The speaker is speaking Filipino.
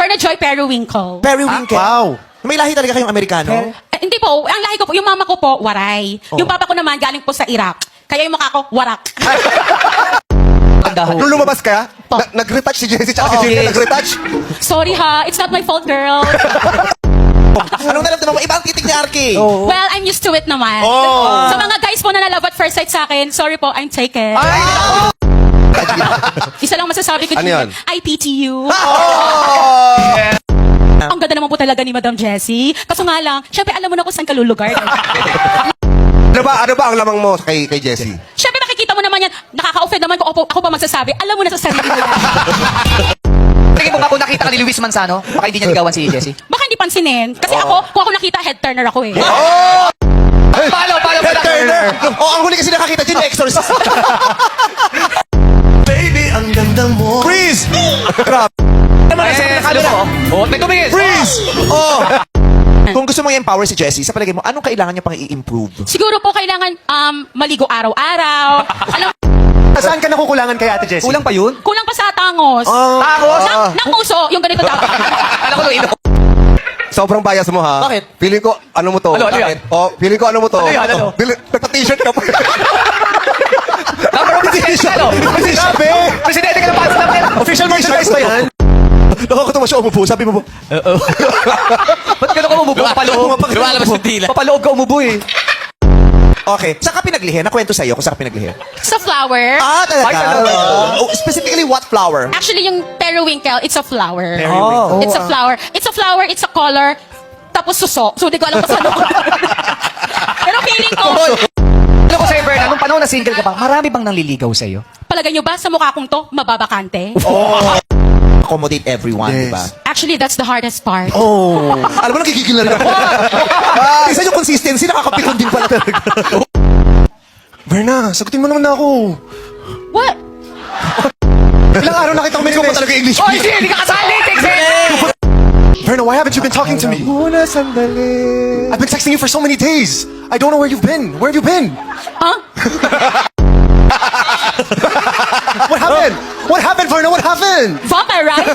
Berna Joy Periwinkle. Periwinkle. Wow. May lahi talaga kayong Amerikano? Hindi po, ang lahi ko po, yung mama ko po, Waray. Yung papa ko naman, galing po sa Iraq. Kaya yung mukha ko, Warak. Nung lumabas ka, nag-retouch si Jessie tsaka si Jillian nag-retouch. Sorry ha, it's not my fault, girl. Anong naramdaman mo? Iba ang titig ni RK. Well, I'm used to it naman. Sa mga guys po na love at first sight sa akin, sorry po, I'm taken. Isa lang masasabi ko, Ano yun? I pity you. Ang ganda naman po talaga ni Madam Jessie. Kaso nga lang, syempre alam mo na kung saan ka lulugar. Ano ba ang lamang mo kay Jessie? Syempre nakikita mo naman yan, nakaka-offend naman kung ako pa magsasabi. Alam mo na sa sarili mo yan. Tingin mo ba kung nakita ka ni Luis Manzano, baka hindi niya ligawan si Jessie? Baka hindi pansinin. Kasi ako, kung ako nakita, head turner ako eh. Paano Ted Turner! Ang huli kasi nakakita dyan, exorcist. Baby, ang ganda mo. Freeze! Grabe. May tumingin! Freeze! Kung gusto mo i-empower si Jessie, sa palagay mo, anong kailangan niya pang i-improve? Siguro po kailangan maligo araw-araw. Alam, Saan ka nakukulangan kay Ate Jessie? Kulang pa yun? kulang pa sa tangos. Tangos? Ng puso, yung ganito dapat. Alam ko nung ino. Sobrang bias mo ha. Bakit? Feeling ko, ano mo to? Ano yan? Feeling ko, ano mo to? Ano yan, ano? Nagpa-t-shirt ka pa. Number of presidente, ano? Sabi! Presidente ka ng Pats Club. Official merchandise ba yan? Nakakatawa siya umupo. Sabi mo po, Ba't gano'n ka umubo? Papaloob. Lumalabas yung dila. Papaloob ka umubo eh. Okay. Saan ka pinaglihi? Nakwento sa'yo kung saan ka pinaglihi. Sa flower. Talaga? Ay, talaga? Specifically, what flower? Actually, yung periwinkle, it's a flower. Periwinkle. It's a flower. It's a flower, it's a color, tapos suso. So, di ko alam kung saan ako. Pero feeling ko, Alam ko sa'yo, Berna, nung panahon na single ka pa, marami bang nanliligaw sa'yo? palagay nyo ba sa mukha kong to, mababakante? Accommodate everyone, Yes. di ba? Actually, that's the hardest part. Alam mo, nagigigil na rin ako. Isa yung consistency, nakakapikon din pala talaga. Berna, sagutin mo naman na ako. What? Ilang araw na kita Hindi ko pa talaga English. Oy, hindi ka kasali! Text Berna, why haven't you been talking to me? Muna sandali. I've been texting you for so many days. I don't know where you've been. Where have you been? Huh? What happened? What happened, Berna? What happened? Vampire, right?